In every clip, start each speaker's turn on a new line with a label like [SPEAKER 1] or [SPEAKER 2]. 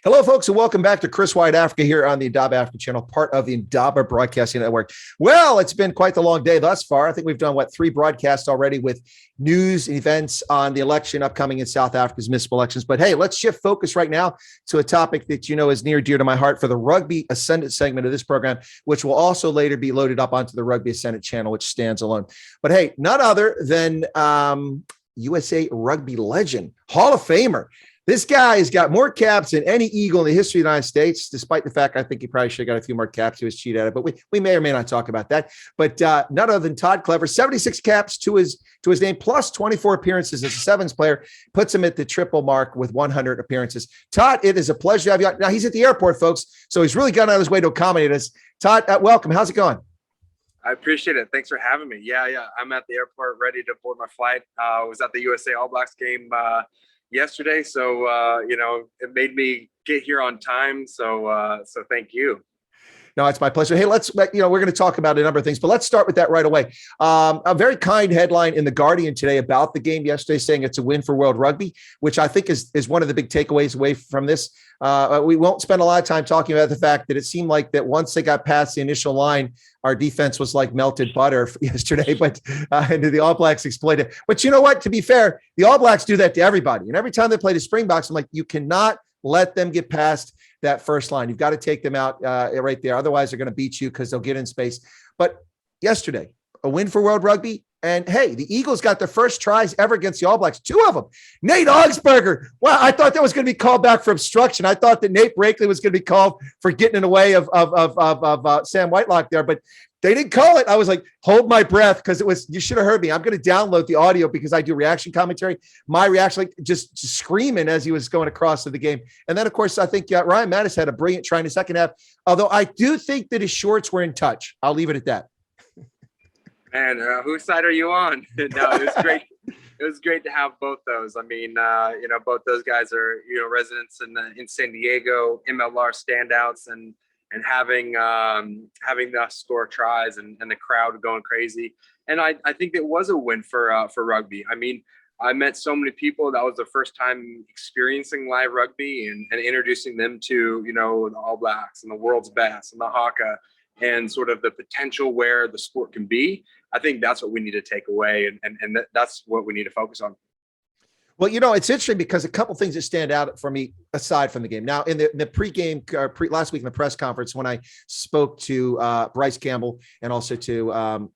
[SPEAKER 1] Hello, folks, and welcome back to Chris Wyatt Africa here on the Indaba Africa channel, part of the Indaba Broadcasting Network. Well, it's been quite the long day thus far. I think we've done, three broadcasts already with news and events on the election upcoming in South Africa's municipal elections. But hey, let's shift focus right now to a topic that you know is near and dear to my heart for the Rugby Ascendant segment of this program, which will also later be loaded up onto the Rugby Ascendant channel, which stands alone. But hey, none other than USA Rugby legend, Hall of Famer. This guy has got more caps than any Eagle in the history of the United States, despite the fact I think he probably should have got a few more caps. He was cheated at it, but we may or may not talk about that. But none other than Todd Clever, 76 caps to his name, plus 24 appearances as a sevens player, puts him at the triple mark with 100 appearances. Todd, it is a pleasure to have you on. Now, he's at the airport, folks, so he's really gone out of his way to accommodate us. Todd, welcome. How's it going?
[SPEAKER 2] I appreciate it. Thanks for having me. Yeah. I'm at the airport ready to board my flight. I was at the USA All Blacks game yesterday, so it made me get here on time. So thank you.
[SPEAKER 1] No, it's my pleasure. Hey, we're going to talk about a number of things, but let's start with that right away. A very kind headline in The Guardian today about the game yesterday, saying it's a win for World Rugby, which I think is one of the big takeaways away from this. We won't spend a lot of time talking about the fact that it seemed like that once they got past the initial line, our defense was like melted butter yesterday, but and the All Blacks exploited it. But you know what? To be fair, the All Blacks do that to everybody. And every time they play the Springboks, I'm like, you cannot let them get past that first line. You've got to take them out right there. Otherwise, they're going to beat you because they'll get in space. But yesterday, a win for World Rugby. And hey, the Eagles got their first tries ever against the All Blacks, 2 of them. Nate Augsburger. Wow, I thought that was going to be called back for obstruction. I thought that Nate Brakeley was going to be called for getting in the way of Sam Whitelock there, but they didn't call it. I was like, hold my breath, because you should have heard me. I'm going to download the audio because I do reaction commentary. My reaction, like just screaming as he was going across to the game. And then, of course, I think Ryan Mattis had a brilliant try in the second half, although I do think that his shorts were in touch. I'll leave it at that.
[SPEAKER 2] Man, whose side are you on? No, it was great. It was great to have both those. I mean, both those guys are, residents in San Diego, MLR standouts, and having us score tries and the crowd going crazy. And I think it was a win for rugby. I mean, I met so many people. That was the first time experiencing live rugby and introducing them to, the All Blacks and the world's best and the Haka and sort of the potential where the sport can be. I think that's what we need to take away, and that's what we need to focus on.
[SPEAKER 1] Well, it's interesting because a couple things that stand out for me aside from the game. Now, in the pregame, last week in the press conference, when I spoke to Bryce Campbell and also to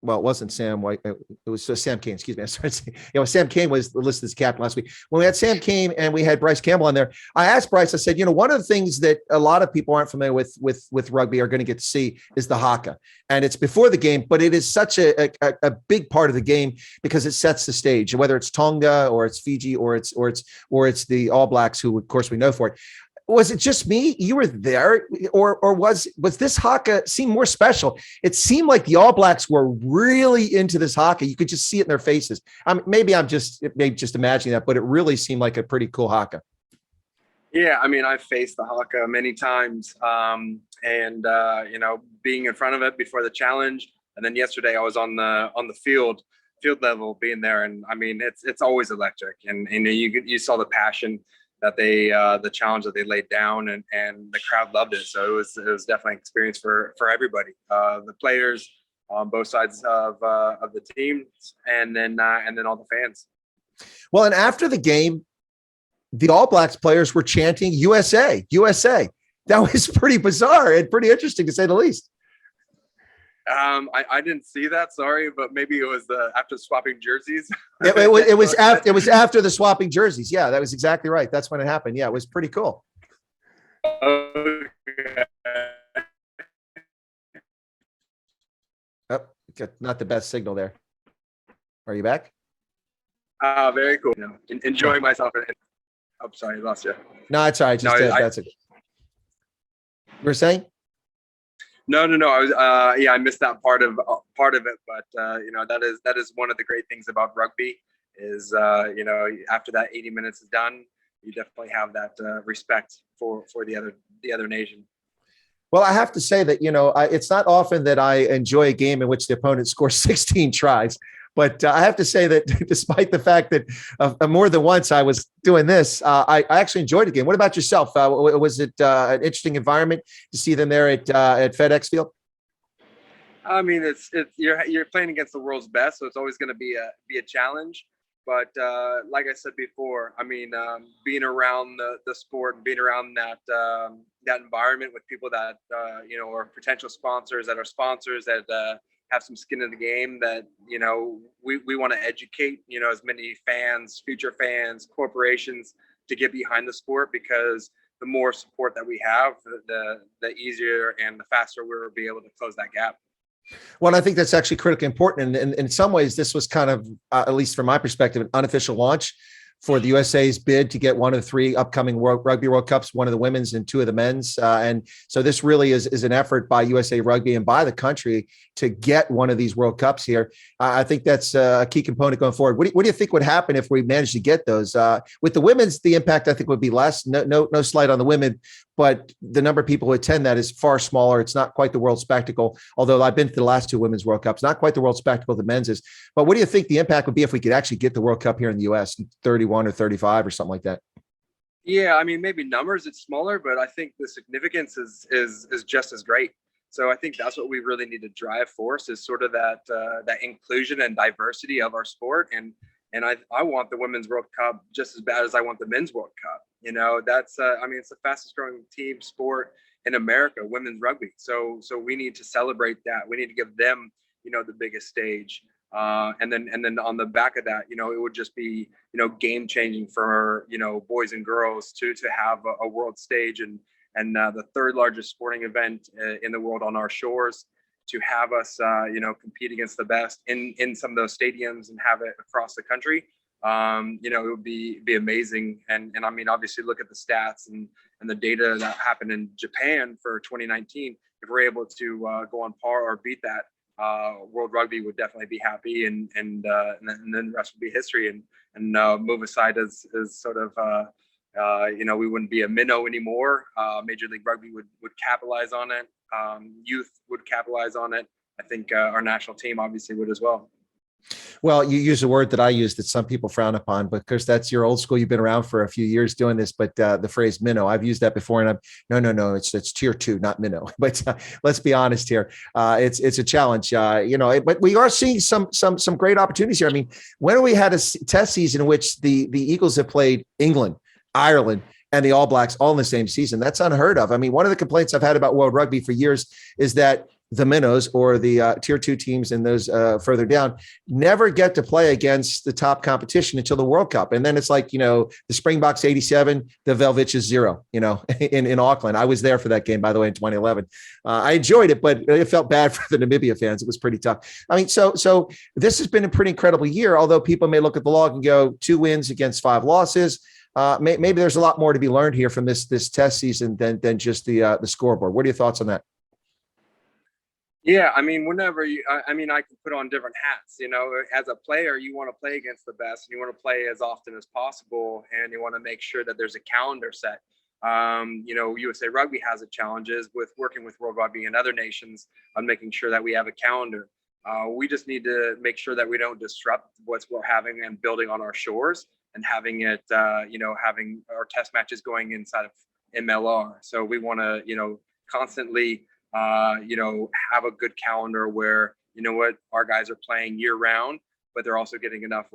[SPEAKER 1] well, it wasn't Sam White. It was Sam Kane. Excuse me. I'm sorry. Sam Kane was listed as captain last week. When we had Sam Kane and we had Bryce Campbell on there, I asked Bryce, I said, one of the things that a lot of people aren't familiar with rugby are going to get to see is the haka. And it's before the game, but it is such a big part of the game because it sets the stage, whether it's Tonga or it's Fiji or it's the All Blacks, who of course we know for it. Was it just me? You were there, or was this haka seem more special? It seemed like the All Blacks were really into this haka. You could just see it in their faces. Maybe I'm just imagining that, but it really seemed like a pretty cool haka.
[SPEAKER 2] Yeah, I mean, I've faced the haka many times, and being in front of it before the challenge, and then yesterday I was on the field level, being there, and I mean, it's always electric, and you saw the passion that the challenge that they laid down, and the crowd loved it. So it was definitely an experience for everybody, the players on both sides of the team, and then all the fans.
[SPEAKER 1] Well, and after the game, the All Blacks players were chanting USA, USA. That was pretty bizarre and pretty interesting, to say the least.
[SPEAKER 2] I didn't see that, sorry, but maybe it was after swapping jerseys.
[SPEAKER 1] It was after the swapping jerseys. Yeah, that was exactly right. That's when it happened. Yeah, it was pretty cool.
[SPEAKER 2] Okay.
[SPEAKER 1] Oh, not the best signal there. Are you back?
[SPEAKER 2] Very cool. Enjoying myself. I'm sorry, I lost you.
[SPEAKER 1] No, it's all right. That's it. You were saying?
[SPEAKER 2] No. I was I missed that part of it, but that is one of the great things about rugby is after that 80 minutes is done, you definitely have that respect for the other nation.
[SPEAKER 1] Well, I have to say that it's not often that I enjoy a game in which the opponent scores 16 tries, But I have to say that despite the fact that more than once I was doing this, I actually enjoyed the game. What about yourself? Was it an interesting environment to see them there at FedEx Field?
[SPEAKER 2] I mean, it's you're playing against the world's best, so it's always going to be a challenge. But like I said before, I mean, being around the sport and being around that environment with people that are potential sponsors, that are sponsors, that have some skin in the game, that we want to educate as many fans, future fans, corporations to get behind the sport, because the more support that we have, the easier and the faster we'll be able to close that gap.
[SPEAKER 1] Well, I think that's actually critically important. And in some ways, this was kind of, at least from my perspective, an unofficial launch for the USA's bid to get one of the 3 upcoming Rugby World Cups, one of the women's and 2 of the men's. And so this really is an effort by USA Rugby and by the country to get one of these World Cups here. I think that's a key component going forward. What do you think would happen if we managed to get those? With the women's, the impact I think would be less. No slight on the women, but the number of people who attend that is far smaller. It's not quite the world spectacle, although I've been to the last 2 women's World Cups, not quite the world spectacle the men's is. But what do you think the impact would be if we could actually get the World Cup here in the US, 31 or 35 or something like that?
[SPEAKER 2] Yeah, I mean, maybe numbers it's smaller, but I think the significance is just as great. So I think that's what we really need to drive for, is sort of that inclusion and diversity of our sport. And I want the Women's World Cup just as bad as I want the Men's World Cup. That's I mean, it's the fastest growing team sport in America, women's rugby. So we need to celebrate that. We need to give them the biggest stage. And then on the back of that, it would just be game changing for boys and girls to have a world stage and the 3rd largest sporting event in the world on our shores, to have us compete against the best in some of those stadiums and have it across the country. It would be amazing. And I mean, obviously look at the stats and the data that happened in Japan for 2019. If we're able to go on par or beat that, World Rugby would definitely be happy, and then the rest would be history, and move aside as sort of we wouldn't be a minnow anymore. Major League Rugby would capitalize on it. Youth would capitalize on it. I think our national team obviously would as well.
[SPEAKER 1] Well, you use a word that I use that some people frown upon, because that's your old school. You've been around for a few years doing this, but the phrase minnow, I've used that before, and no, it's tier 2, not minnow. But let's be honest here. It's a challenge, but we are seeing some great opportunities here. I mean, when we had a test season in which the Eagles have played England, Ireland, and the All Blacks all in the same season, that's unheard of. I mean, one of the complaints I've had about World Rugby for years is that the minnows, or the tier 2 teams and those further down, never get to play against the top competition until the World Cup. And then it's like, the Springboks 87, the Velviches 0, in Auckland. I was there for that game, by the way, in 2011. I enjoyed it, but it felt bad for the Namibia fans. It was pretty tough. I mean, so this has been a pretty incredible year, although people may look at the log and go 2 wins against 5 losses. Maybe there's a lot more to be learned here from this test season than just the scoreboard. What are your thoughts on that?
[SPEAKER 2] Yeah, I mean, whenever I can put on different hats. As a player, you want to play against the best, and you want to play as often as possible, and you want to make sure that there's a calendar set. USA Rugby has its challenges with working with World Rugby and other nations on making sure that we have a calendar. We just need to make sure that we don't disrupt what's we're having and building on our shores, and having it, having our test matches going inside of MLR. So we want to, constantly have a good calendar where, our guys are playing year round, but they're also getting enough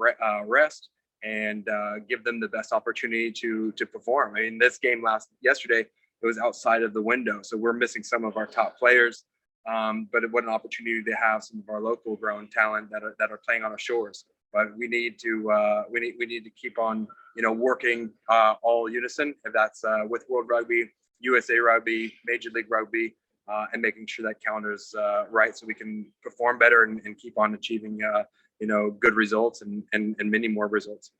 [SPEAKER 2] rest, and give them the best opportunity to perform. I mean, this game yesterday, it was outside of the window, so we're missing some of our top players. But what an opportunity to have some of our local grown talent that are playing on our shores. But we need to we need to keep on working all unison. If that's with World Rugby, USA Rugby, Major League Rugby, and making sure that calendar's right, so we can perform better and keep on achieving good results and many more results.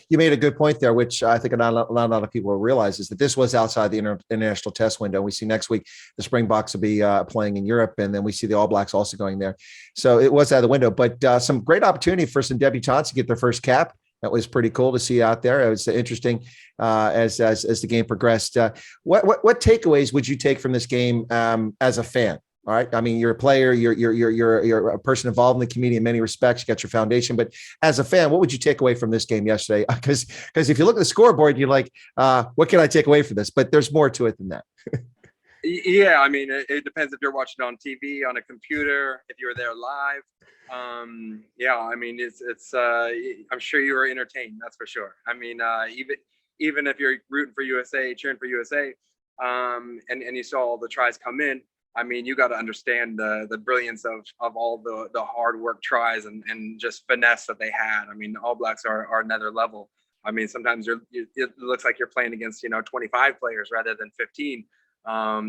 [SPEAKER 1] You made a good point there, which I think not a lot of people realize, is that this was outside the international test window. We see next week the Springboks will be playing in Europe, and then we see the All Blacks also going there. So it was out of the window, but some great opportunity for some debutantes to get their first cap. That was pretty cool to see out there. It was interesting as the game progressed. What takeaways would you take from this game as a fan? All right. I mean, you're a player, you're a person involved in the community in many respects. You got your foundation, but as a fan, what would you take away from this game yesterday? Because if you look at the scoreboard, you're like, what can I take away from this? But there's more to it than that.
[SPEAKER 2] Yeah, I mean, it depends if you're watching on TV, on a computer, if you're there live. Yeah, I mean, it's I'm sure you were entertained, that's for sure. I mean, even if you're rooting for USA, cheering for USA, and you saw all the tries come in, I mean, you got to understand the brilliance of all the hard work tries and just finesse that they had. I mean, All Blacks are another level. I mean, sometimes it looks like you're playing against 25 players rather than 15.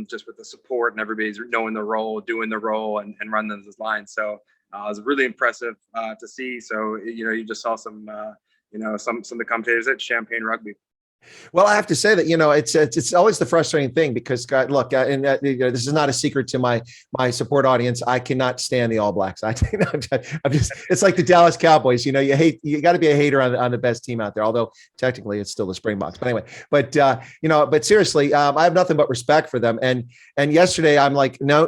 [SPEAKER 2] Just with the support and everybody's knowing the role, doing the role, and running those lines. So it was really impressive to see. So you just saw some some of the commentators at Champagne Rugby.
[SPEAKER 1] Well, I have to say that, it's always the frustrating thing because, God, look, and this is not a secret to my support audience. I cannot stand the All Blacks. I'm just, it's like the Dallas Cowboys. You got to be a hater on the best team out there. Although technically it's still the Springboks. But anyway, but seriously, I have nothing but respect for them. And yesterday I'm like, no,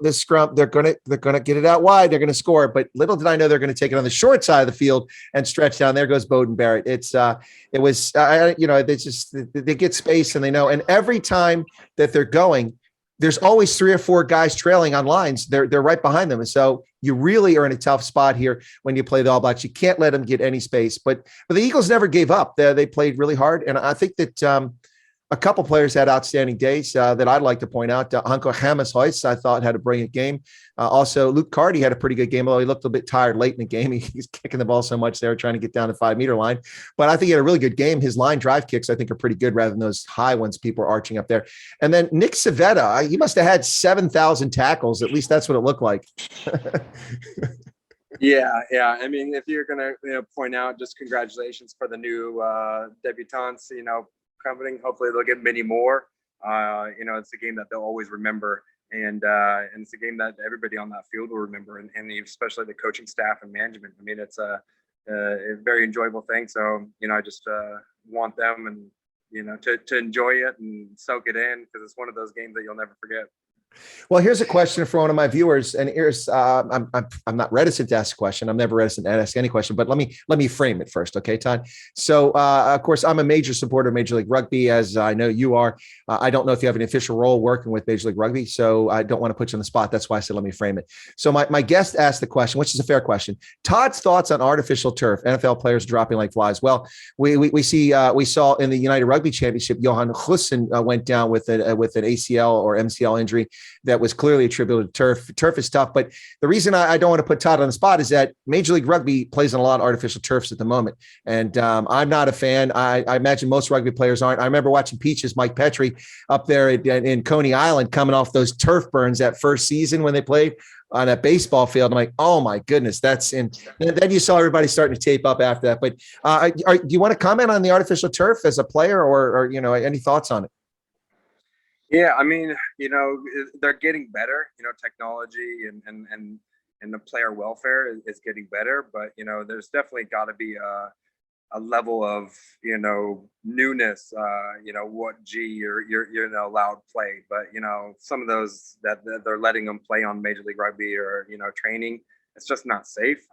[SPEAKER 1] this scrum, they're gonna get it out wide. They're gonna score. But little did I know they're going to take it on the short side of the field and stretch down. There goes Bowden Barrett. It was, they get space and they know. And every time that they're going, there's always 3 or 4 guys trailing on lines. They're right behind them. And so you really are in a tough spot here when you play the All Blacks. You can't let them get any space, but the Eagles never gave up. They played really hard. And I think that, a couple players had outstanding days that I'd like to point out. Hanko Hammershøis, I thought, had a brilliant game. Also, Luke Carty had a pretty good game, although he looked a bit tired late in the game. He's kicking the ball so much there, trying to get down the 5-meter line. But I think he had a really good game. His line drive kicks, I think, are pretty good rather than those high ones people are arching up there. And then Nick Savetta, he must have had 7,000 tackles. At least that's what it looked like.
[SPEAKER 2] Yeah. I mean, if you're going to point out, just congratulations for the new debutants, coming. Hopefully they'll get many more. It's a game that they'll always remember, and it's a game that everybody on that field will remember, and especially the coaching staff and management. I mean, it's a very enjoyable thing. So I just want them and to enjoy it and soak it in, because it's one of those games that you'll never forget.
[SPEAKER 1] Well, here's a question for one of my viewers, and here's I'm not reticent to ask a question. I'm never reticent to ask any question, but let me frame it first, okay, Todd? So, of course, I'm a major supporter of Major League Rugby, as I know you are. I don't know if you have an official role working with Major League Rugby, so I don't want to put you on the spot. That's why I said let me frame it. So, my guest asked the question, which is a fair question. Todd's thoughts on artificial turf, NFL players dropping like flies. Well, we saw in the United Rugby Championship, Johan Hussen went down with an ACL or MCL injury that was clearly attributed to turf. Turf is tough, but the reason I don't want to put Todd on the spot is that Major League Rugby plays on a lot of artificial turfs at the moment, and I'm not a fan. I imagine most rugby players aren't. I remember watching Peaches, Mike Petrie, up there in Coney Island, coming off those turf burns that first season when they played on a baseball field. I'm like, oh my goodness, that's in. And then you saw everybody starting to tape up after that. But do you want to comment on the artificial turf as a player, or any thoughts on it?
[SPEAKER 2] Yeah, I mean, they're getting better. Technology and the player welfare is getting better, but there's definitely got to be a level of newness. What G you're allowed play, but some of those that they're letting them play on Major League Rugby or training, it's just not safe.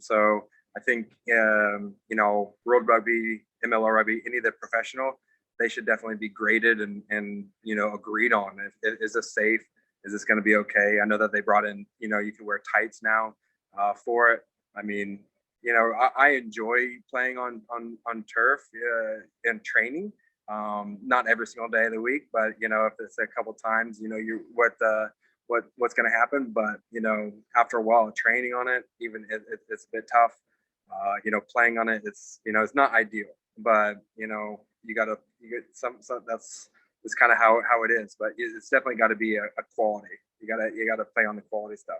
[SPEAKER 2] So I think World Rugby, MLR Rugby, any of the professional, they should definitely be graded and agreed on. Is this safe? Is this going to be okay? I know that they brought in, you can wear tights now for it. I mean, I enjoy playing on turf and training. Not every single day of the week, but if it's a couple times, what's going to happen. But after a while of training on it, even it's a bit tough. Playing on it, it's not ideal, but you get some that's kind of how it is, but it's definitely got to be a quality. You gotta play on the quality stuff.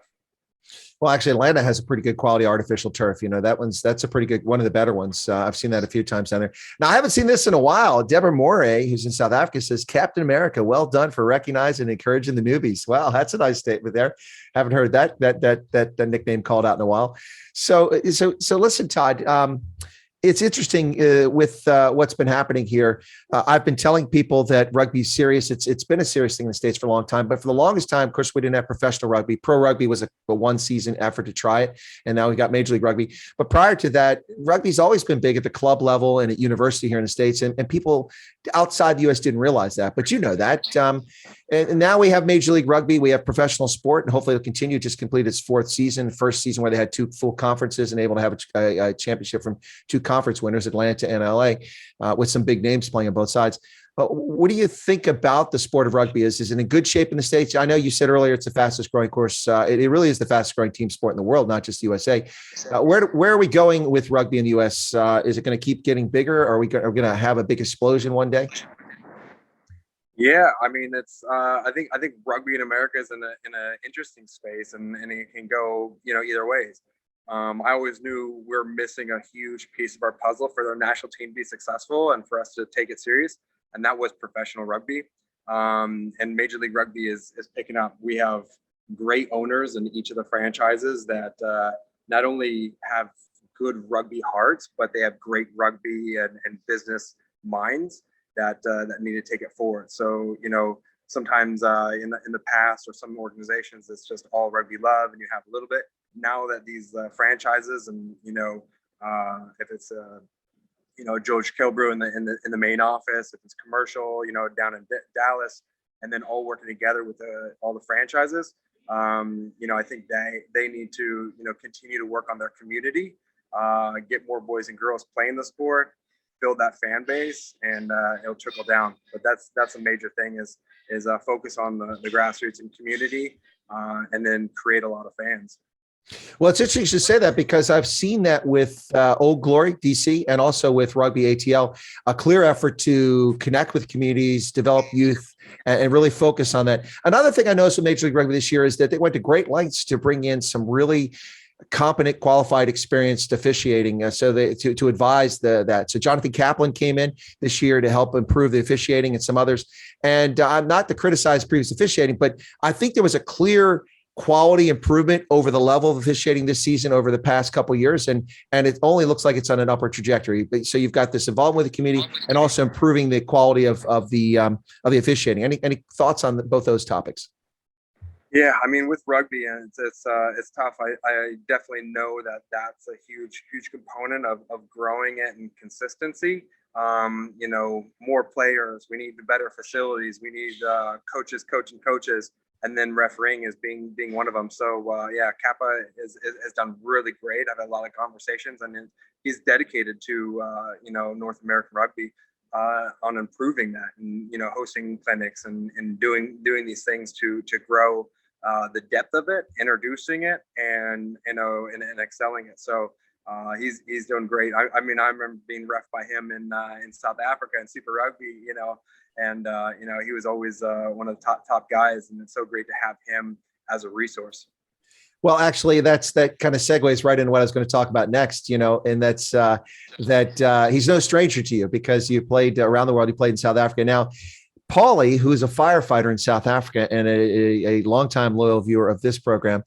[SPEAKER 1] Well, actually, Atlanta has a pretty good quality artificial turf. That's a pretty good one of the better ones. I've seen that a few times down there. Now, I haven't seen this in a while. Deborah Morey, who's in South Africa, says, "Captain America, well done for recognizing and encouraging the newbies." Wow, that's a nice statement there. Haven't heard that nickname called out in a while. So listen, Todd. It's interesting with what's been happening here. I've been telling people that rugby's serious. It's been a serious thing in the States for a long time, but for the longest time, of course, we didn't have professional rugby. Pro rugby was a one season effort to try it, and now we got Major League Rugby. But prior to that, rugby's always been big at the club level and at university here in the States, and people outside the U.S. didn't realize that, but you know that. And now we have Major League Rugby. We have professional sport, and hopefully it'll continue. Just completed its first season where they had two full conferences and able to have a championship from two conference winners, Atlanta and LA, with some big names playing on both sides. What do you think about the sport of rugby? Is it in good shape in the States? I know you said earlier it's the fastest growing course. It really is the fastest growing team sport in the world, not just the USA. Where are we going with rugby in the US? Is it going to keep getting bigger? Are we going to have a big explosion one day?
[SPEAKER 2] Yeah, I mean, it's I think rugby in America is in a interesting space, and it can go either ways. I always knew we're missing a huge piece of our puzzle for the national team to be successful and for us to take it serious, and that was professional rugby. And Major League Rugby is picking up. We have great owners in each of the franchises that not only have good rugby hearts, but they have great rugby and business minds that need to take it forward. So sometimes in the past, or some organizations, it's just all rugby love, and you have a little bit. Now that these franchises, and if it's George Kilbrew in the main office, if it's commercial, down in Dallas, and then all working together with all the franchises, I think they need to continue to work on their community, get more boys and girls playing the sport, build that fan base, and it'll trickle down. But that's a major thing is focus on the grassroots and community, and then create a lot of fans.
[SPEAKER 1] Well, it's interesting to say that, because I've seen that with Old Glory, DC, and also with Rugby ATL, a clear effort to connect with communities, develop youth, and really focus on that. Another thing I noticed with Major League Rugby this year is that they went to great lengths to bring in some really competent, qualified, experienced officiating, to advise that. So Jonathan Kaplan came in this year to help improve the officiating, and some others. And I'm not to criticize previous officiating, but I think there was a clear quality improvement over the level of officiating this season over the past couple of years, and it only looks like it's on an upward trajectory. So you've got this involvement with the community and also improving the quality of the officiating. Any thoughts on both those topics?
[SPEAKER 2] Yeah, I mean, with rugby, and it's tough. I definitely know that's a huge component of growing it and consistency. More players. We need better facilities. We need coaches coaching coaches, and then refereeing is being one of them. So Kappa has done really great. I've had a lot of conversations, and he's dedicated to North American rugby, on improving that, and hosting clinics and doing these things to grow the depth of it, introducing it, and excelling it. So he's doing great. I mean, I remember being ref by him in South Africa in Super Rugby, and he was always one of the top guys, and it's so great to have him as a resource.
[SPEAKER 1] Well, actually, that kind of segues right into what I was going to talk about next, and that's that he's no stranger to you, because you played around the world. You played in South Africa. Now, Paulie, who's a firefighter in South Africa and a longtime loyal viewer of this program,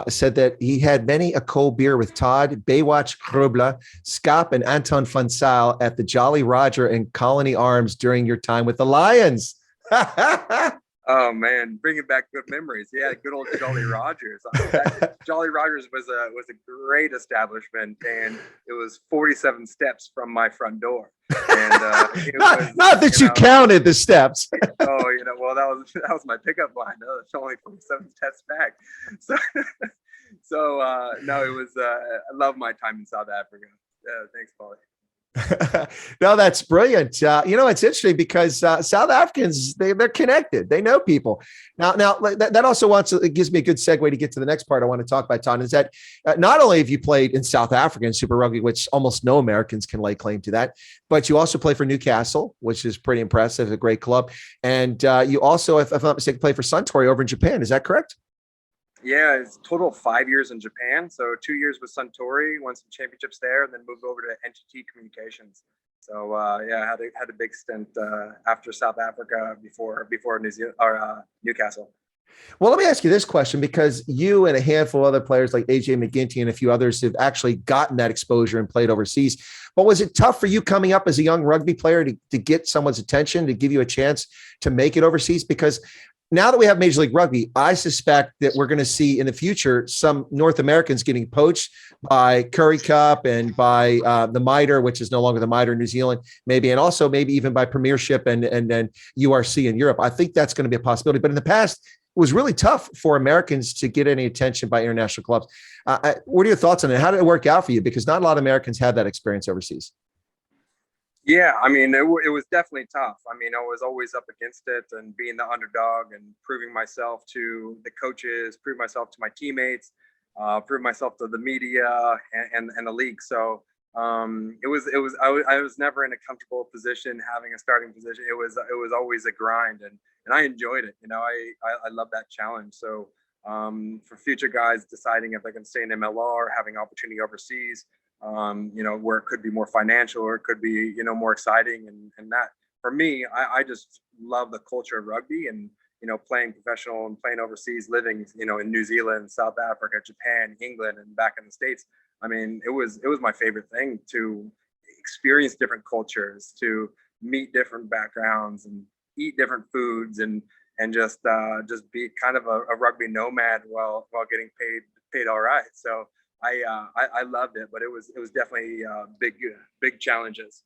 [SPEAKER 1] said that he had many a cold beer with Todd, Baywatch Grubler, Scap, and Anton van Zyl at the Jolly Roger and Colony Arms during your time with the Lions.
[SPEAKER 2] Oh man, bringing back good memories. Yeah, good old Jolly Rogers. Jolly Rogers was a great establishment, and it was 47 steps from my front door. And
[SPEAKER 1] not that you counted the steps.
[SPEAKER 2] Oh, well, that was my pickup line. No, it's only 47 steps back. So no, it was. I love my time in South Africa. Thanks, Paulie.
[SPEAKER 1] No, that's brilliant. It's interesting because South Africans, they're connected. They know people. Now that also it gives me a good segue to get to the next part I want to talk about, Todd, is that not only have you played in South Africa in Super Rugby, which almost no Americans can lay claim to that, but you also play for Newcastle, which is pretty impressive, a great club. And you also, if I'm not mistaken, play for Suntory over in Japan. Is that correct?
[SPEAKER 2] Yeah, it's total of 5 years in Japan. So 2 years with Suntory, won some championships there, and then moved over to NTT Communications. So I had a big stint after South Africa before New Zealand or Newcastle.
[SPEAKER 1] Well, let me ask you this question, because you and a handful of other players like AJ McGinty and a few others have actually gotten that exposure and played overseas. But was it tough for you coming up as a young rugby player to get someone's attention, to give you a chance to make it overseas? Because now that we have Major League Rugby, I suspect that we're going to see in the future some North Americans getting poached by Curry Cup and by the Mitre, which is no longer the Mitre in New Zealand, maybe, and also maybe even by Premiership and then URC in Europe. I think that's going to be a possibility. But in the past, it was really tough for Americans to get any attention by international clubs. What are your thoughts on it? How did it work out for you? Because not a lot of Americans have that experience overseas.
[SPEAKER 2] Yeah, I mean, it was definitely tough. I mean, I was always up against it and being the underdog and proving myself to the coaches, prove myself to my teammates, prove myself to the media and the league. So I was never in a comfortable position having a starting position. It was always a grind, and I enjoyed it. You know, I love that challenge. So for future guys deciding if they can stay in MLR, having opportunity overseas, you know, where it could be more financial or it could be, you know, more exciting. And that for me, I just love the culture of rugby and, you know, playing professional and playing overseas, living, you know, in New Zealand, South Africa, Japan, England, and back in the States. I mean, it was my favorite thing to experience different cultures, to meet different backgrounds and eat different foods and just be kind of a rugby nomad while getting paid all right. So I loved it, but it was definitely big challenges.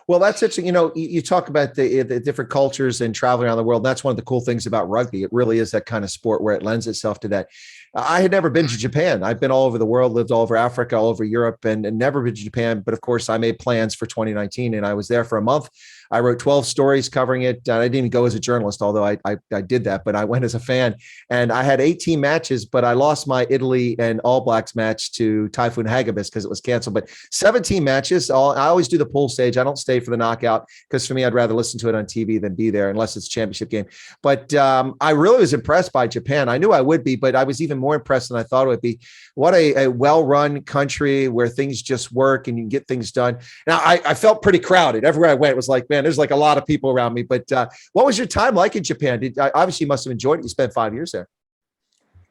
[SPEAKER 1] Well, that's it. You know, you talk about the different cultures and traveling around the world. That's one of the cool things about rugby. It really is that kind of sport where it lends itself to that. I had never been to Japan. I've been all over the world, lived all over Africa, all over Europe, and never been to Japan. But of course, I made plans for 2019, and I was there for a month. I wrote 12 stories covering it. I didn't even go as a journalist, although I did that, but I went as a fan. And I had 18 matches, but I lost my Italy and All Blacks match to Typhoon Hagibis because it was canceled. But 17 matches. I always do the pool stage. I don't stay for the knockout because for me, I'd rather listen to it on TV than be there unless it's a championship game. But I really was impressed by Japan. I knew I would be, but I was even more impressed than I thought it would be. What a well-run country where things just work and you can get things done. Now, I felt pretty crowded. Everywhere I went, it was like, man, there's like a lot of people around me. But what was your time like in Japan? Obviously, you must have enjoyed it. You spent 5 years there.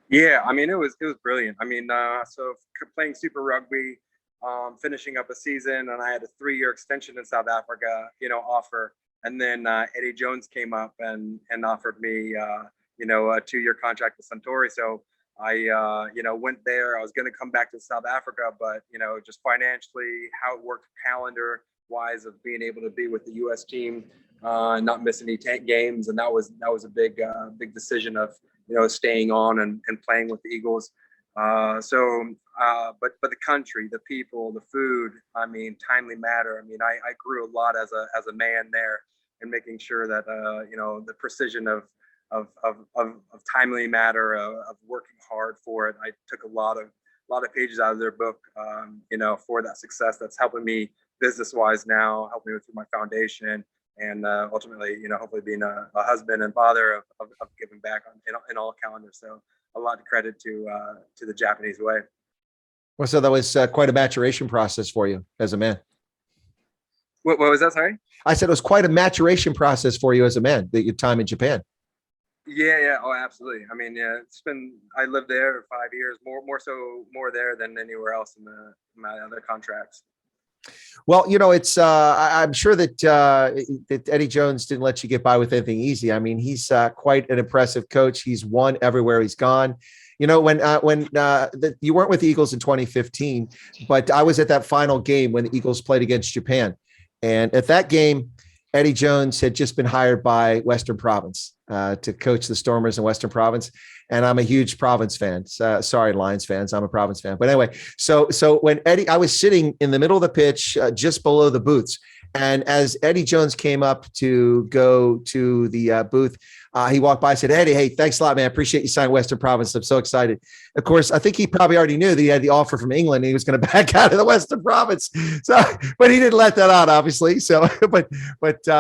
[SPEAKER 2] Yeah, I mean, it was brilliant. I mean, so playing Super Rugby, finishing up a season, and I had a 3-year extension in South Africa, you know, offer. And then Eddie Jones came up and offered me, you know, a 2-year contract with Suntory. So I, you know, went there. I was going to come back to South Africa, but, you know, just financially, how it worked calendar wise of being able to be with the U.S. team, not miss any games. And that was a big decision of, you know, staying on and playing with the Eagles. But the country, the people, the food, I mean, timely matter. I mean, I grew a lot as a man there and making sure that, you know, the precision of timely matter, of working hard for it. I took a lot of pages out of their book, you know, for that success that's helping me business wise now, helping me through my foundation. And ultimately, you know, hopefully being a husband and father of giving back in all calendars. So a lot of credit to the Japanese way.
[SPEAKER 1] Well, so that was quite a maturation process for you as a man.
[SPEAKER 2] What was that? Sorry?
[SPEAKER 1] I said it was quite a maturation process for you as a man, your time in Japan.
[SPEAKER 2] Yeah. Oh, absolutely. I mean, yeah, I lived there 5 years, more there than anywhere else in my other contracts.
[SPEAKER 1] Well, you know, it's I'm sure that Eddie Jones didn't let you get by with anything easy. I mean, he's quite an impressive coach. He's won everywhere he's gone. You know, when you weren't with the Eagles in 2015, but I was at that final game when the Eagles played against Japan. And at that game, Eddie Jones had just been hired by Western Province to coach the Stormers in Western Province. And I'm a huge Province fan. Sorry, Lions fans. I'm a Province fan. But anyway, so when I was sitting in the middle of the pitch, just below the booths. And as Eddie Jones came up to go to the booth, he walked by and said, Eddie, hey, thanks a lot, man. I appreciate you signing Western Province. I'm so excited. Of course, I think he probably already knew that he had the offer from England and he was going to back out of the Western Province. So, but he didn't let that out, obviously. So,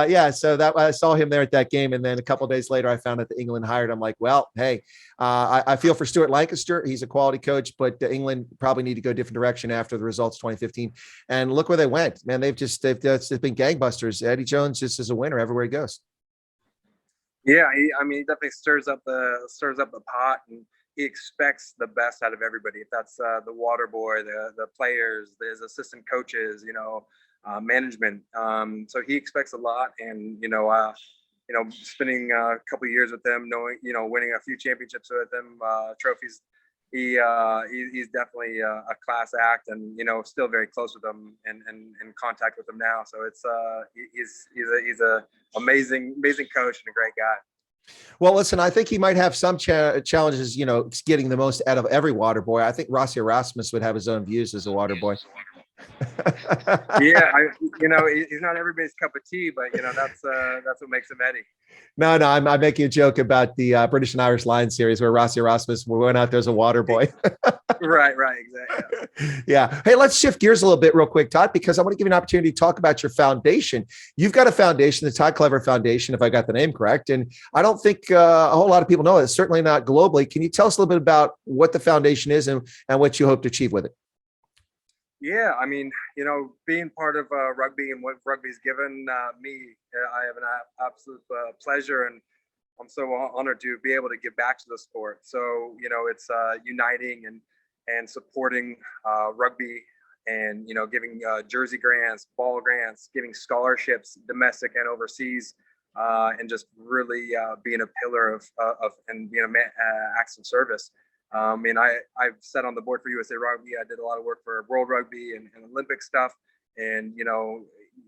[SPEAKER 1] yeah, so that I saw him there at that game. And then a couple of days later, I found out that England hired him. Like, well, hey, I feel for Stuart Lancaster. He's a quality coach, but England probably need to go a different direction after the results 2015. And look where they went, man. They've been gangbusters. Eddie Jones just is a winner everywhere he goes.
[SPEAKER 2] Yeah, I mean, he definitely stirs up the pot, and he expects the best out of everybody. If that's the water boy, the players, his assistant coaches, management. So he expects a lot, and spending a couple of years with them, knowing, winning a few championships with them, trophies. He's definitely a class act, and still very close with them, and in contact with them now. So it's he's a amazing coach and a great guy.
[SPEAKER 1] Well, listen, I think he might have some challenges, getting the most out of every water boy. I think Rossi Erasmus would have his own views as a water boy.
[SPEAKER 2] Yeah, he's not everybody's cup of tea, but that's what makes him Eddie.
[SPEAKER 1] No, I'm making a joke about the British and Irish Lions series where Rossi Erasmus went out there as a water boy.
[SPEAKER 2] Right, exactly.
[SPEAKER 1] Yeah. Hey, let's shift gears a little bit real quick, Todd, because I want to give you an opportunity to talk about your foundation. You've got a foundation, the Todd Clever Foundation, if I got the name correct. And I don't think a whole lot of people know it. It's certainly not globally. Can you tell us a little bit about what the foundation is and what you hope to achieve with it?
[SPEAKER 2] Yeah, I mean, being part of rugby and what rugby's given me, I have an absolute pleasure, and I'm so honored to be able to give back to the sport. So, it's uniting and supporting rugby, and giving jersey grants, ball grants, giving scholarships, domestic and overseas, and just really being a pillar of and being acts of service. I've sat on the board for USA Rugby. I did a lot of work for World Rugby and Olympic stuff. And,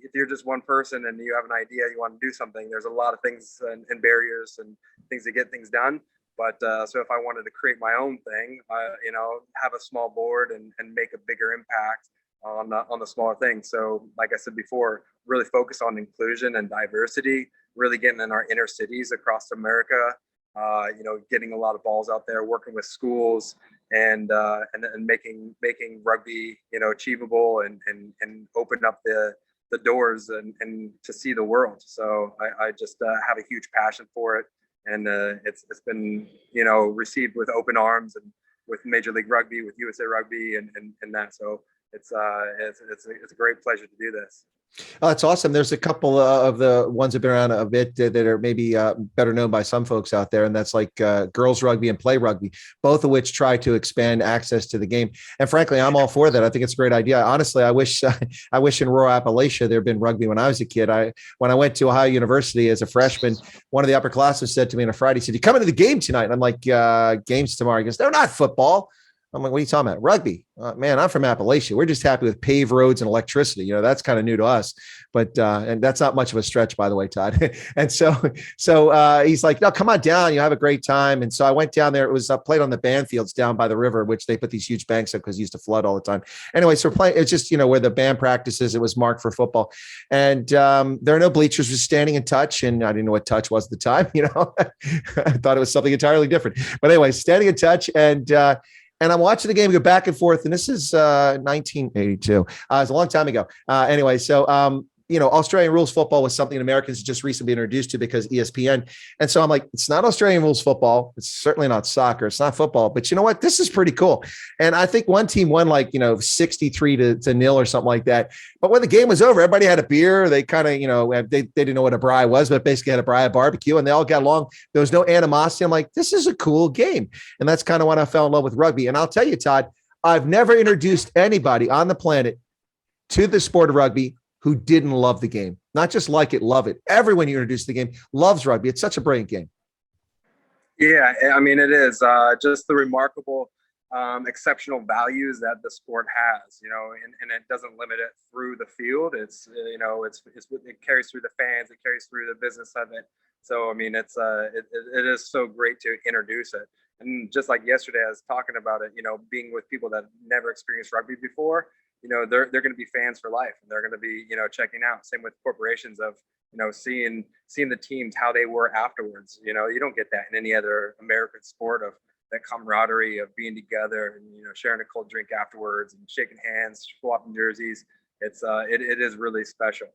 [SPEAKER 2] if you're just one person and you have an idea, you want to do something, there's a lot of things and barriers and things to get things done. But so if I wanted to create my own thing, have a small board and make a bigger impact on the smaller things. So like I said before, really focus on inclusion and diversity, really getting in our inner cities across America, getting a lot of balls out there, working with schools, and making rugby, achievable, and open up the doors and to see the world. So I just have a huge passion for it, and it's been received with open arms, and with Major League Rugby, with USA Rugby, and that. So it's a great pleasure to do this.
[SPEAKER 1] Oh, that's awesome. There's a couple of the ones that have been around a bit that are maybe better known by some folks out there. And that's like girls rugby and play rugby, both of which try to expand access to the game. And frankly, I'm all for that. I think it's a great idea. Honestly, I wish in rural Appalachia there had been rugby when I was a kid. When I went to Ohio University as a freshman, one of the upperclassmen said to me on a Friday, he said, "You come into the game tonight?" And I'm like, games tomorrow. He goes, "They're not football." I'm like, "What are you talking about? Rugby?" Man, I'm from Appalachia. We're just happy with paved roads and electricity. That's kind of new to us, but and that's not much of a stretch, by the way, Todd. And so he's like, "No, come on down. You have a great time." And so I went down there. It was played on the band fields down by the river, which they put these huge banks up because it used to flood all the time. Anyway, so we're playing. It's just where the band practices. It was marked for football, and there are no bleachers. We're standing in touch, and I didn't know what touch was at the time. I thought it was something entirely different. But anyway, standing in touch, and I'm watching the game go back and forth. And this is 1982. It was a long time ago. Anyway, so Australian rules football was something Americans just recently been introduced to because ESPN. And so I'm like, it's not Australian rules football. It's certainly not soccer. It's not football. But you know what? This is pretty cool. And I think one team won 63 to 0 or something like that. But when the game was over, everybody had a beer. They kind of, they didn't know what a braai was, but basically had a braai barbecue, and they all got along. There was no animosity. I'm like, this is a cool game. And that's kind of when I fell in love with rugby. And I'll tell you, Todd, I've never introduced anybody on the planet to the sport of rugby who didn't love the game. Not just like it, love it. Everyone you introduce to the game loves rugby. It's such a brilliant game.
[SPEAKER 2] Yeah, I mean, it is just the remarkable, exceptional values that the sport has, and it doesn't limit it through the field. It carries through the fans, it carries through the business of it. So, I mean, it is so great to introduce it. And just like yesterday, I was talking about it, being with people that never experienced rugby before, they're going to be fans for life, and they're going to be, checking out. Same with corporations of, seeing the teams, how they were afterwards. You don't get that in any other American sport, of that camaraderie of being together and, sharing a cold drink afterwards and shaking hands, swapping jerseys. It is really special.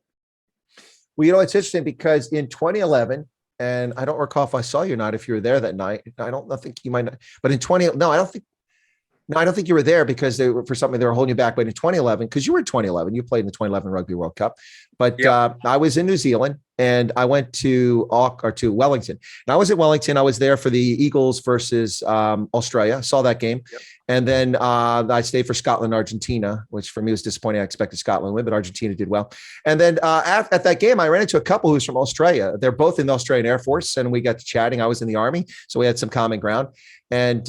[SPEAKER 1] Well, it's interesting because in 2011, and I don't recall if I saw you or not, if you were there that night. I think you might not, but I don't think you were there because they were holding you back. But in 2011, because you were in 2011, you played in the 2011 Rugby World Cup. But I was in New Zealand, and I went to Wellington. And I was at Wellington. I was there for the Eagles versus Australia. I saw that game.
[SPEAKER 2] Yep.
[SPEAKER 1] And then I stayed for Scotland, Argentina, which for me was disappointing. I expected Scotland to win, but Argentina did well. And then at that game, I ran into a couple who's from Australia. They're both in the Australian Air Force, and we got to chatting. I was in the Army, so we had some common ground. And,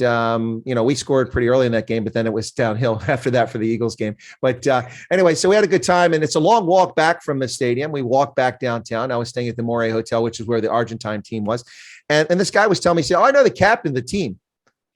[SPEAKER 1] we scored pretty early in that game, but then it was downhill after that for the Eagles game. But anyway, so we had a good time, and it's a long walk back from the stadium. We walked back downtown. I was staying at the Moray Hotel, which is where the Argentine team was. And this guy was telling me, he said, "Oh, I know the captain of the team."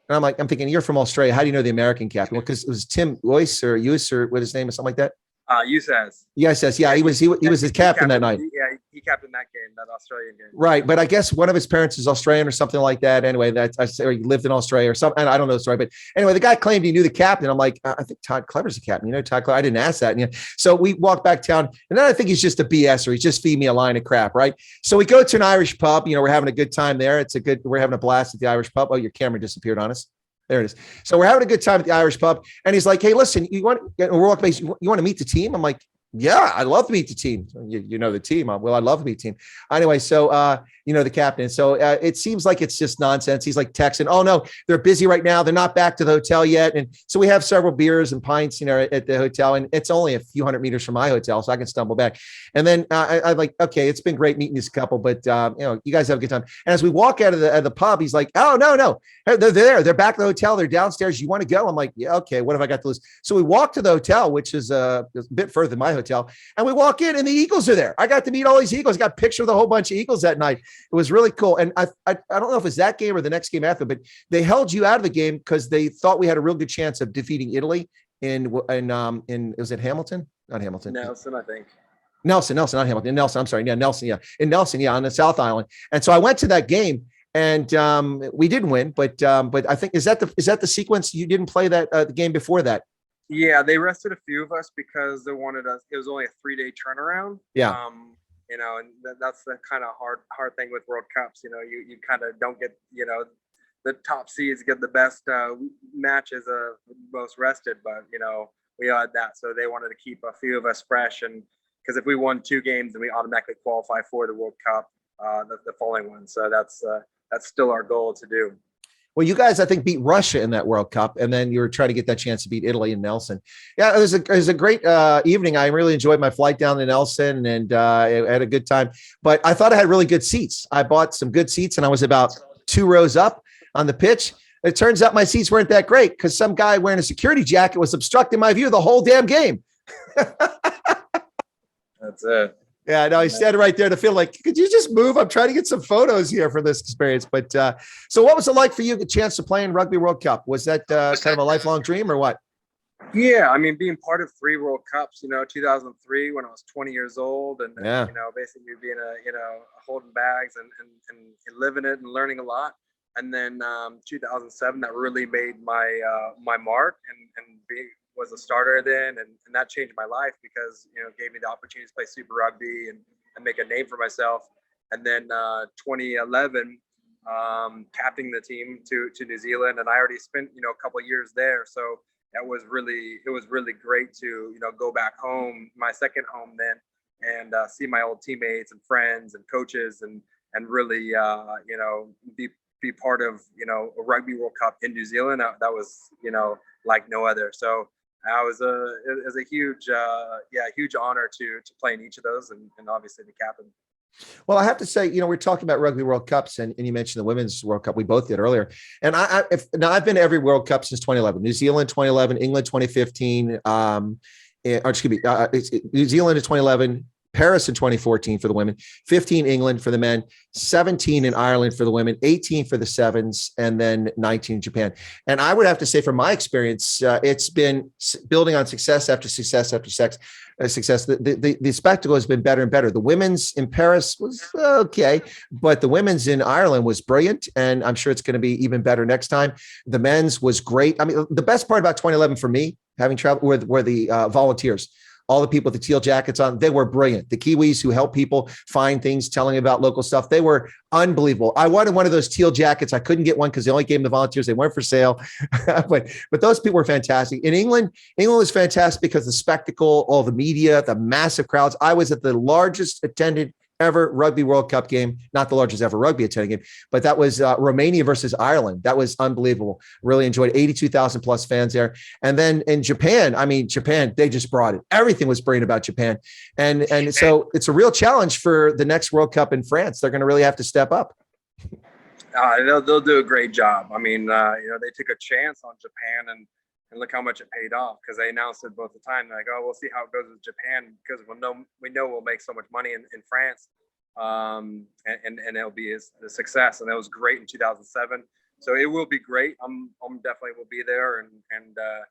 [SPEAKER 1] And I'm thinking, "You're from Australia. How do you know the American captain?" Well, because it was Tim Uys or what his name is, something like that.
[SPEAKER 2] Uys.
[SPEAKER 1] Yeah, he was the captain that night.
[SPEAKER 2] Yeah, he captained that game, that Australian game.
[SPEAKER 1] Right, but I guess one of his parents is Australian or something like that. Anyway, or he lived in Australia or something. I don't know the story, but anyway, the guy claimed he knew the captain. I'm like, I think Todd Clever's the captain. You know, Todd Clever. I didn't ask that. So we walked back town, and then I think he's just a BS or he's just feeding me a line of crap, right? So we go to an Irish pub. We're having a good time there. We're having a blast at the Irish pub. Oh, your camera disappeared on us. There it is. So we're having a good time at the Irish pub, and he's like, "Hey, listen, you want to meet the team?" I'm like, "Yeah, I'd love to meet the team." You know the team. Well, I'd love to meet the team. Anyway, so the captain. So it seems like it's just nonsense. He's like texting, "Oh no, they're busy right now. They're not back to the hotel yet." And so we have several beers and pints, at the hotel, and it's only a few hundred meters from my hotel, so I can stumble back. And then I'm like, "Okay, it's been great meeting this couple, but you guys have a good time." And as we walk out of the pub, he's like, "Oh no, they're there. They're back at the hotel. They're downstairs. You want to go?" I'm like, "Yeah, okay. What have I got to lose?" So we walk to the hotel, which is a bit further than my hotel, and we walk in, and the Eagles are there. I got to meet all these Eagles. Got a picture of a whole bunch of Eagles that night. It was really cool. And I don't know if it's that game or the next game after, but they held you out of the game because they thought we had a real good chance of defeating Italy in was it Hamilton? Not Hamilton.
[SPEAKER 2] Nelson, I think.
[SPEAKER 1] Nelson, not Hamilton. Nelson, I'm sorry. Yeah, Nelson. Yeah, in Nelson. Yeah, on the South Island. And so I went to that game, and we didn't win. But I think is that the sequence? You didn't play that the game before that.
[SPEAKER 2] Yeah, they rested a few of us because they wanted us. It was only a 3-day turnaround.
[SPEAKER 1] Yeah.
[SPEAKER 2] And that's the kind of hard thing with World Cups. You kind of don't get, the top seeds get the best matches, most rested, but we had that, so they wanted to keep a few of us fresh, and because if we won 2 games, then we automatically qualify for the World Cup the following one. So that's still our goal to do.
[SPEAKER 1] Well, you guys, I think, beat Russia in that World Cup, and then you were trying to get that chance to beat Italy in Nelson. Yeah, it was a great evening. I really enjoyed my flight down to Nelson, and I had a good time. But I thought I had really good seats. I bought some good seats, and I was about 2 rows up on the pitch. It turns out my seats weren't that great because some guy wearing a security jacket was obstructing my view the whole damn game.
[SPEAKER 2] That's it.
[SPEAKER 1] Yeah, no, he's standing right there to feel like, could you just move? I'm trying to get some photos here for this experience. But so what was it like for you, the chance to play in Rugby World Cup? Was that kind of a lifelong dream or what?
[SPEAKER 2] Yeah, I mean, being part of 3 World Cups, 2003 when I was 20 years old, and
[SPEAKER 1] yeah.
[SPEAKER 2] Basically being holding bags and living it and learning a lot. And then 2007, that really made my mark and was a starter then, and that changed my life because it gave me the opportunity to play Super Rugby and make a name for myself. And then 2011, captaining the team to New Zealand, and I already spent a couple of years there, so it was really great to go back home, my second home then, and see my old teammates and friends and coaches and really be part of a Rugby World Cup in New Zealand. That was like no other. So it was a huge honor to play in each of those and obviously the captain.
[SPEAKER 1] Well, I have to say, we're talking about Rugby World Cups, and you mentioned the Women's World Cup. We both did earlier. And I've been to every World Cup since 2011. New Zealand 2011, England 2015, New Zealand in 2011, Paris in 2014 for the women, 15 England for the men, 17 in Ireland for the women, 18 for the sevens, and then 19 in Japan. And I would have to say, from my experience, it's been building on success after success after success. The spectacle has been better and better. The women's in Paris was okay, but the women's in Ireland was brilliant, and I'm sure it's going to be even better next time. The men's was great. I mean, the best part about 2011 for me, having traveled, were the volunteers. All the people with the teal jackets on, they were brilliant. The Kiwis who help people find things, telling about local stuff, they were unbelievable. I wanted one of those teal jackets. I couldn't get one because they only gave them to volunteers. They weren't for sale, but those people were fantastic. In England was fantastic because the spectacle, all the media, the massive crowds. I was at the largest attended ever Rugby World Cup game, not the largest ever rugby attending game, but that was Romania versus Ireland. That was unbelievable. Really enjoyed 82,000 plus fans there. And then in Japan, Japan, they just brought it. Everything was brilliant about Japan. And so it's a real challenge for the next World Cup in France. They're going to really have to step up.
[SPEAKER 2] They'll do a great job. I mean, they took a chance on Japan and look how much it paid off, because they announced it both the time. They're like, oh, we'll see how it goes with Japan, because we know we'll make so much money in France, and it'll be a success. And that was great in 2007. So it will be great. I'm definitely will be there, and the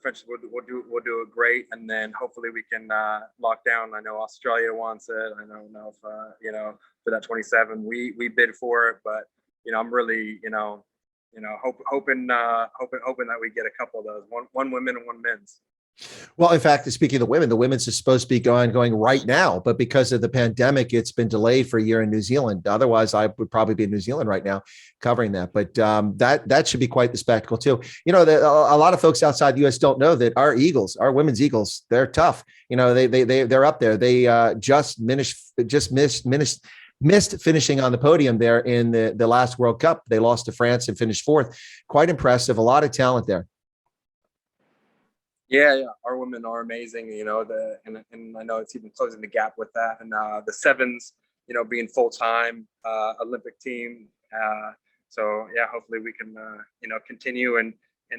[SPEAKER 2] French will do it great, and then hopefully we can lock down. I know Australia wants it. I don't know if for that 27 we bid for it, but I'm really hoping that we get a couple of those, one women and one men's.
[SPEAKER 1] Well, in fact, speaking of the women's is supposed to be going right now, but because of the pandemic, it's been delayed for a year in New Zealand. Otherwise, I would probably be in New Zealand right now covering that. But that should be quite the spectacle too. A lot of folks outside the U.S. don't know that our women's Eagles, they're tough. They're up there. They just missed finishing on the podium there in the last World Cup. They lost to France and finished fourth. Quite impressive. A lot of talent there.
[SPEAKER 2] Yeah, our women are amazing. And I know it's even closing the gap with that. And the sevens, being full time Olympic team. So yeah, hopefully we can continue and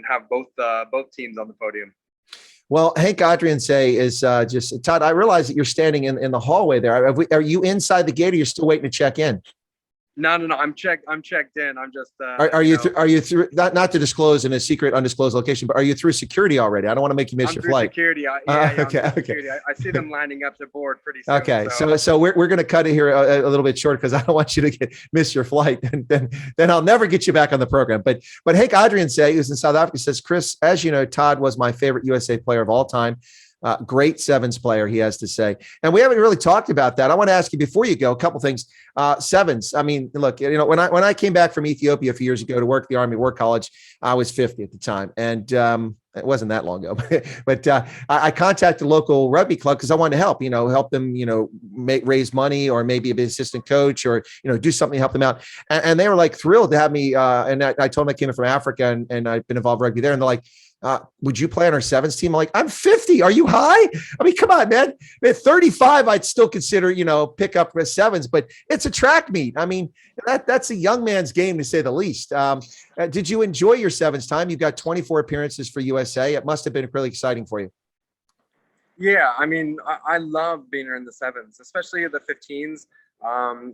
[SPEAKER 2] have both teams on the podium.
[SPEAKER 1] Well, Hank Adrianse is just Todd. I realize that you're standing in the hallway there. Are you inside the gate, or you're still waiting to check in?
[SPEAKER 2] No. I'm checked in. I'm just.
[SPEAKER 1] Are you through? Not to disclose in a secret, undisclosed location, but are you through security already? I don't want to make you miss your flight.
[SPEAKER 2] Security. Okay. Security. I see them lining up to board pretty soon.
[SPEAKER 1] Okay, so we're going to cut it here a little bit short, because I don't want you to miss your flight, and then I'll never get you back on the program. But Hank Adrianse, who's in South Africa, says, Chris, as you know, Todd was my favorite USA player of all time. Great sevens player, he has to say. And we haven't really talked about that. I want to ask you before you go a couple things. Sevens. I mean, look, when I came back from Ethiopia a few years ago to work at the Army War College, I was 50 at the time, and it wasn't that long ago. But I contacted a local rugby club because I wanted to help them, raise money, or maybe be an assistant coach, or do something to help them out. And they were like thrilled to have me. And I told them I came in from Africa, and I've been involved in rugby there, and they're like, would you play on our sevens team? I'm like, I'm 50. Are you high? I mean, come on, man. At 35, I'd still consider, pick up the sevens, but it's a track meet. I mean, that's a young man's game, to say the least. Did you enjoy your sevens time? You've got 24 appearances for USA. It must have been really exciting for you.
[SPEAKER 2] Yeah. I mean, I love being in the sevens, especially the 15s.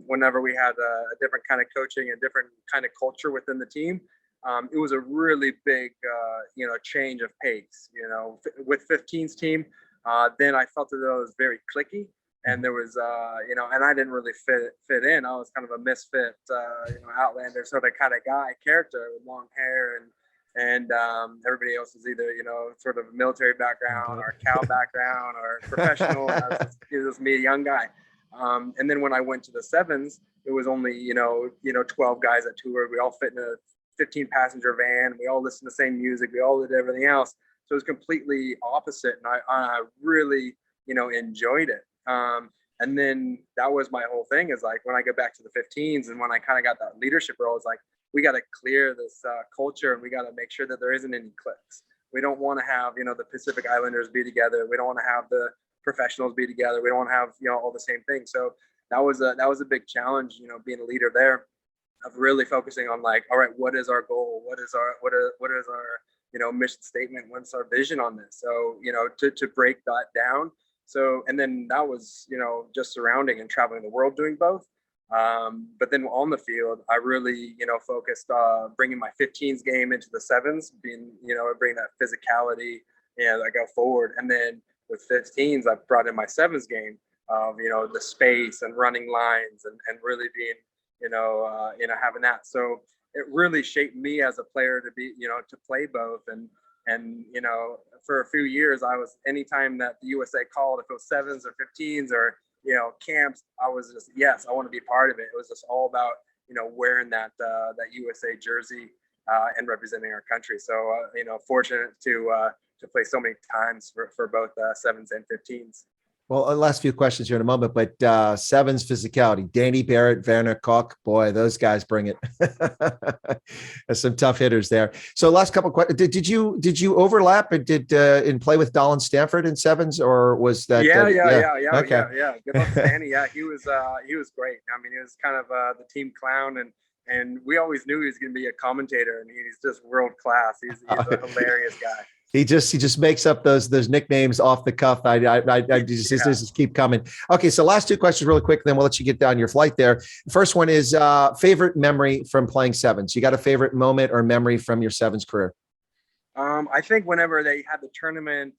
[SPEAKER 2] Whenever we had a different kind of coaching, a different kind of culture within the team. It was a really big, change of pace, with 15's team. Then I felt that it was very cliquey, and there was, and I didn't really fit in. I was kind of a misfit, outlander sort of kind of character with long hair, and everybody else is either, sort of military background or cow background or professional. It was me, a young guy. And then when I went to the sevens, it was only, 12 guys that toured. We all fit in a 15 passenger van. We all listened to the same music. We all did everything else. So it was completely opposite. And I really, enjoyed it. And then that was my whole thing, is like, when I go back to the 15s and when I kind of got that leadership role, it's like, we got to clear this culture, and we got to make sure that there isn't any cliques. We don't want to have, the Pacific Islanders be together. We don't want to have the professionals be together. We don't want to have, all the same things. So that was a big challenge, being a leader there, of really focusing on, like, all right, what is our goal? What is our mission statement? What's our vision on this? So, to break that down. So, and then that was, just surrounding and traveling the world doing both. But then on the field, I really, focused bringing my 15s game into the sevens, bring that physicality, that go forward. And then with 15s, I brought in my sevens game of, the space and running lines and really being, having that. So it really shaped me as a player to be, to play both. And, for a few years, I was, anytime that the USA called, if it was sevens or 15s or, camps, I was just, yes, I want to be part of it. It was just all about, wearing that USA jersey and representing our country. So, fortunate to play so many times for both sevens and 15s.
[SPEAKER 1] Well, last few questions here in a moment, but sevens physicality, Danny Barrett, Werner Koch, boy, those guys bring it. There's some tough hitters there. So last couple of questions, did you overlap and and play with Dolan Stanford in sevens, or was that?
[SPEAKER 2] Yeah. Good luck, Danny. Yeah, he was great. I mean, he was kind of the team clown, and we always knew he was going to be a commentator, and he's just world class. He's a hilarious guy.
[SPEAKER 1] He just makes up those nicknames off the cuff. I just keep coming. Okay, so last two questions really quick, then we'll let you get down your flight there. First one is favorite memory from playing sevens. You got a favorite moment or memory from your sevens career?
[SPEAKER 2] I think whenever they had the tournament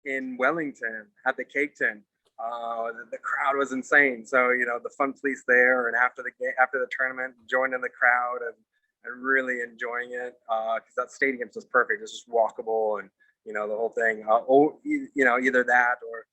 [SPEAKER 2] in Wellington at the Cake Tin, the crowd was insane. So the Fun Fleece there, and after the tournament, joining the crowd and really enjoying it because that stadium's just perfect. It's just walkable, and the whole thing. Either that or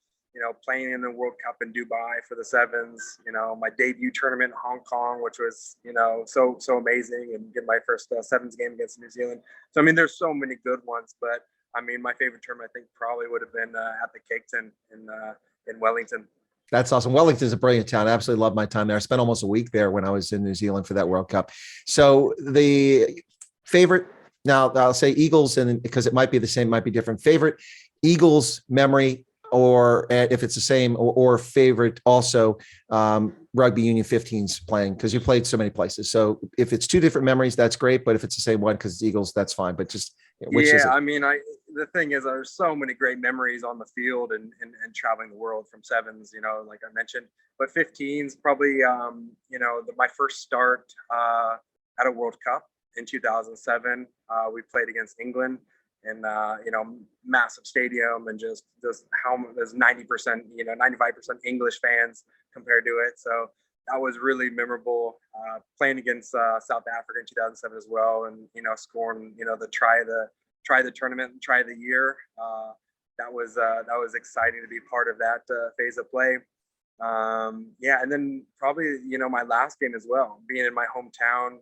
[SPEAKER 2] playing in the World Cup in Dubai for the sevens. My debut tournament in Hong Kong, which was so amazing, and get my first sevens game against New Zealand. So I mean, there's so many good ones, but I mean, my favorite tournament I think probably would have been at the Cake Tin in Wellington.
[SPEAKER 1] That's awesome. Wellington's a brilliant town. I absolutely love my time there. I spent almost a week there when I was in New Zealand for that World Cup. So the favorite, now I'll say Eagles, and because it might be the same, might be different. Favorite Eagles memory, or if it's the same, or favorite also rugby union 15s playing, because you played so many places. So if it's two different memories, that's great. But if it's the same one because it's Eagles, that's fine. But just which is it?
[SPEAKER 2] I mean, the thing is, there's so many great memories on the field and traveling the world from sevens, like I mentioned. But 15s probably, my first start at a World Cup in 2007. We played against England. And massive stadium, and just how there's 90%, 95% English fans compared to it. So that was really memorable. Playing against South Africa in 2007 as well, and scoring the try the tournament and try the year. That was exciting to be part of that phase of play. And then probably my last game as well, being in my hometown.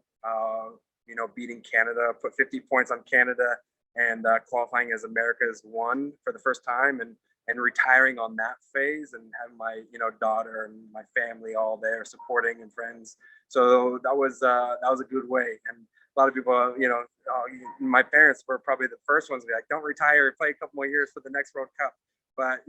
[SPEAKER 2] Beating Canada, put 50 points on Canada, and qualifying as America's one for the first time, and retiring on that phase, and having my daughter and my family all there supporting, and friends. So that was a good way. And a lot of people, my parents were probably the first ones to be like, don't retire, play a couple more years for the next World Cup. But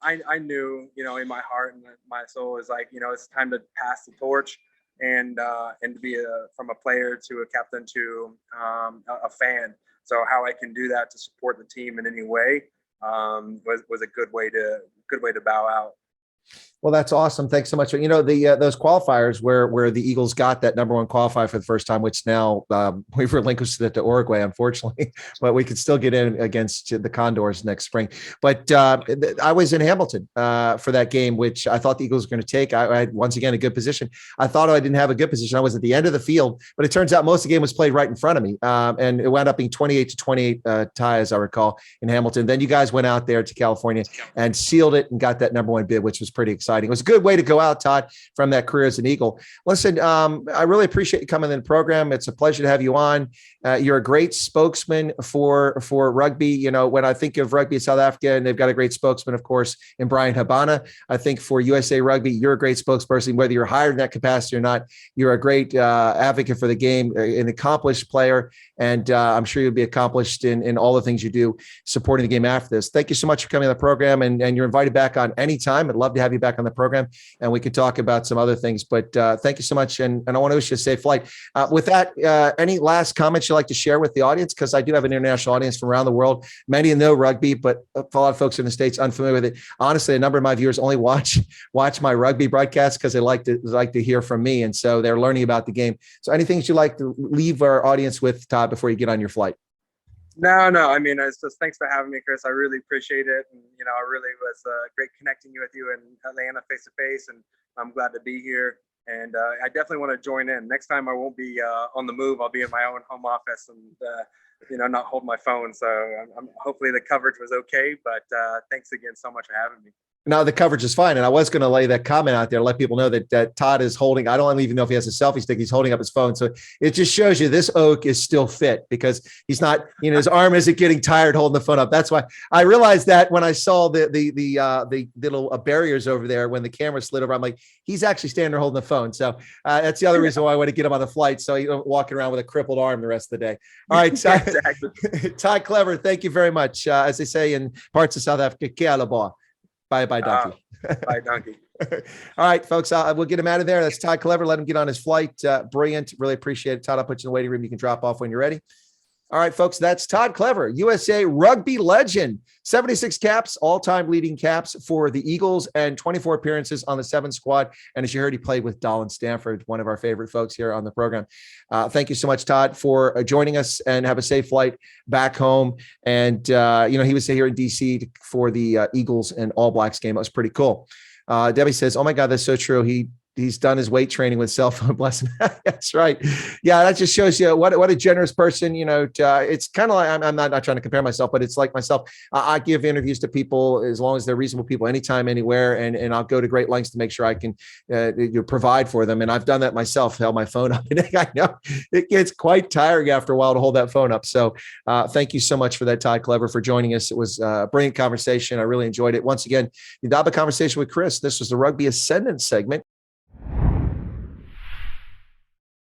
[SPEAKER 2] I knew in my heart and my soul is like, it's time to pass the torch, and to be from a player to a captain to a fan. So how I can do that to support the team in any way was a good way to bow out.
[SPEAKER 1] Well, that's awesome. Thanks so much. Those qualifiers where the Eagles got that number one qualifier for the first time, which now we've relinquished it to Uruguay, unfortunately, but we could still get in against the Condors next spring. But I was in Hamilton for that game, which I thought the Eagles were going to take. I had, once again, a good position. I thought I didn't have a good position. I was at the end of the field, but it turns out most of the game was played right in front of me. And it wound up being 28-28 tie, as I recall, in Hamilton. Then you guys went out there to California and sealed it and got that number one bid, which was pretty exciting. It was a good way to go out, Todd, from that career as an Eagle. Listen, I really appreciate you coming in the program. It's a pleasure to have you on. You're a great spokesman for rugby. When I think of rugby in South Africa, and they've got a great spokesman, of course, in Brian Habana. I think for USA Rugby, you're a great spokesperson. Whether you're hired in that capacity or not, you're a great advocate for the game, an accomplished player, and I'm sure you'll be accomplished in all the things you do supporting the game after this. Thank you so much for coming on the program, and you're invited back on anytime. I'd love to have you back on the program, and we could talk about some other things. But thank you so much, and I want to wish you a safe flight. With that, any last comments you'd like to share with the audience? Because I do have an international audience from around the world. Many of them know rugby, but a lot of folks in the States unfamiliar with it. Honestly, a number of my viewers only watch my rugby broadcasts because they like to hear from me, and so they're learning about the game. So anything that you'd like to leave our audience with, Todd, before you get on your flight?
[SPEAKER 2] No. I mean, it's just thanks for having me, Chris. I really appreciate it. And, I really was great connecting with you in Atlanta face to face. And I'm glad to be here. And I definitely want to join in. Next time I won't be on the move. I'll be in my own home office and, not hold my phone. So hopefully the coverage was okay. But thanks again so much for having me.
[SPEAKER 1] No, the coverage is fine. And I was going to lay that comment out there, let people know that Todd is holding, I don't even know if he has a selfie stick. He's holding up his phone. So it just shows you this oak is still fit because he's not, his arm isn't getting tired holding the phone up. That's why I realized that when I saw the little barriers over there, when the camera slid over, I'm like, he's actually standing there holding the phone. So that's the other reason why I want to get him on the flight. So you don't walking around with a crippled arm the rest of the day. All right.
[SPEAKER 2] Exactly.
[SPEAKER 1] Todd Clever, thank you very much. As they say in parts of South Africa, Ke alaba. Bye, donkey.
[SPEAKER 2] Bye, donkey.
[SPEAKER 1] All right, folks, we'll get him out of there. That's Todd Clever. Let him get on his flight. Brilliant. Really appreciate it. Todd, I'll put you in the waiting room. You can drop off when you're ready. All right, folks, that's Todd Clever, USA rugby legend, 76 caps, all-time leading caps for the Eagles and 24 appearances on the 7 squad. And as you heard, he played with Dolan Stanford, one of our favorite folks here on the program. Thank you so much, Todd, for joining us, and have a safe flight back home. And, he was here in DC for the Eagles and All Blacks game. It was pretty cool. Debbie says, oh my God, that's so true. He's done his weight training with cell phone. Bless him. That's right. Yeah, that just shows you what a generous person. It's kind of like, I'm not trying to compare myself, but it's like myself. I give interviews to people as long as they're reasonable people, anytime, anywhere, and I'll go to great lengths to make sure I can provide for them. And I've done that myself. Held my phone up, and I know it gets quite tiring after a while to hold that phone up. So thank you so much for that, Todd Clever, for joining us. It was a brilliant conversation. I really enjoyed it. Once again, the Indaba Conversation with Chris. This was the Rugby Ascendant segment.